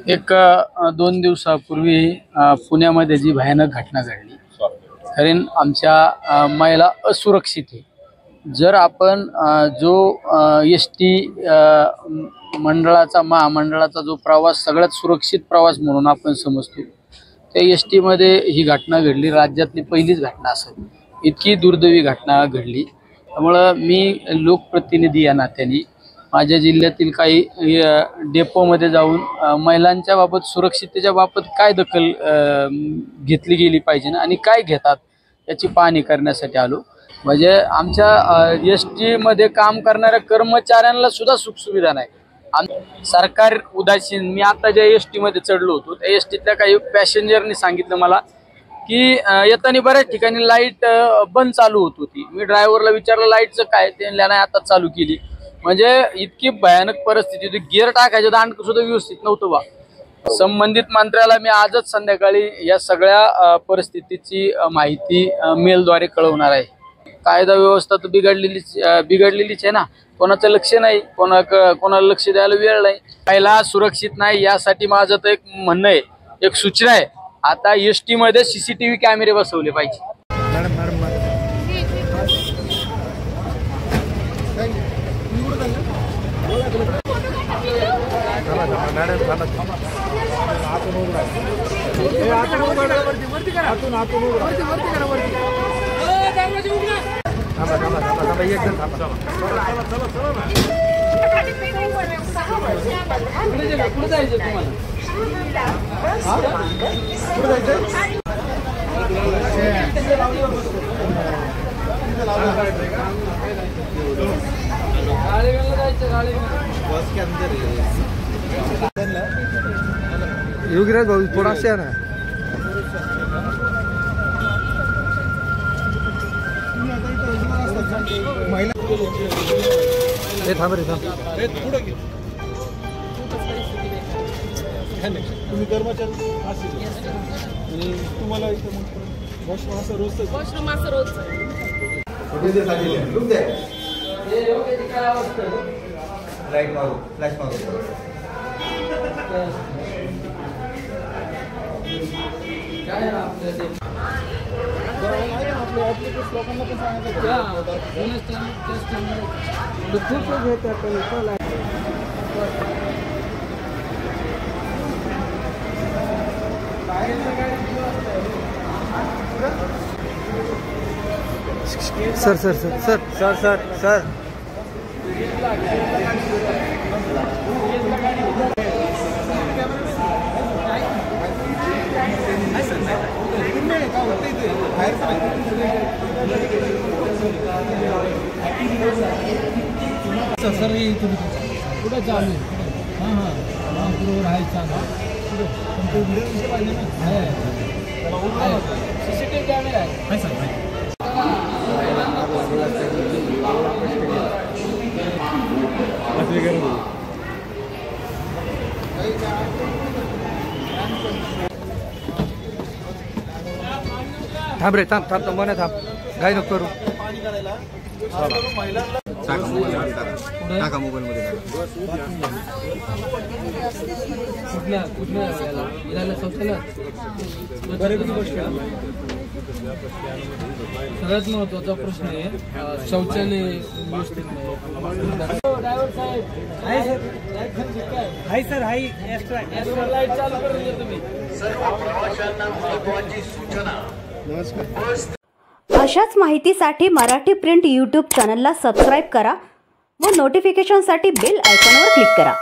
एक 2 दिवसापूर्वी पुण्यामध्ये जी भयानक घटना घडली, कारण आमच्या महिला असुरक्षित आहे। जर आपण जो एसटी मंडळाचा महामंडळाचा जो प्रवास सगळ्यात सुरक्षित प्रवास म्हणून आपण समजतो, त्या एसटी मध्ये ही घटना घडली। राज्यातली पहिलीच घटना असेल, इतकी दुर्दैवी घटना घडली। त्यामुळे मी लोकप्रतिनिधी या नात्याने माझ्या जिल्ह्यातील काही डेपोमध्ये जाऊन महिलांच्या बाबत सुरक्षिततेच्या बाबत काय दखल घेतली गेली पाहिजे आणि काय घेतात याची पाहणी करण्यासाठी आलो। म्हणजे आमच्या एसटी मध्ये काम करणाऱ्या कर्मचाऱ्यांना सुद्धा सुखसुविधा नाही। सरकार उदासीन। मी आता ज्या एसटी मध्ये चढलो होतो, त्या एसटीतल्या काही पॅसेंजरनी सांगितलं मला की येताना बऱ्याच ठिकाणी लाईट बंद चालू होत होती। मी ड्रायव्हरला विचारलं लाईटचं काय, ते नाही आता चालू केली। म्हणजे इतकी भयानक परिस्थिती होती, गिअर टाकायचं दांड सुद्धा व्यवस्थित नव्हतं बा। संबंधित मंत्र्याला मी आजच संध्याकाळी या सगळ्या परिस्थितीची माहिती मेलद्वारे कळवणार आहे। कायदा व्यवस्था तर बिघडलेलीच आहे ना, कोणाचं लक्ष नाही, कोणाला लक्ष द्यायला वेळ नाही, पहिला सुरक्षित नाही। यासाठी माझं तर एक म्हणणं आहे, एक सूचना आहे, आता एसटी मध्ये सीसीटीव्ही कॅमेरे बसवले पाहिजे। योगीराज भाऊ थोड़ा से आना थांब रे थांब। तुम्ही कर्मचारी तुम्हाला वॉशरूम असं रोज लाईट मारू फ्लॅश मारू काय लोकांना पण सांगायचं sir sir sir sir sir sir sir sir ये कुठं चालू आहे? हां हां हां बरोबर आहे, चालू व्हिडिओ पाहिजे ना, आहे सीसीटीव्ही कॅमेरा आहे सर। थांब रे थांब थांब मना थांब, घाई नको करू। टाका मोबाईल मध्ये सगळ्यात महत्वाचा प्रश्न आहे शौचालय व्यवस्थित नाही। ड्रायव्हर साहेब हाय सर, हाय एक्स्ट्रा लाईट चालू करून द्या तुम्ही। सर्व प्रवाशांना महत्त्वाची सूचना। नमस्कार। अशाच माहितीसाठी मराठी प्रिंट यूट्यूब चॅनलला सबस्क्राईब करा व नोटिफिकेशनसाठी बेल आयकॉनवर क्लिक करा।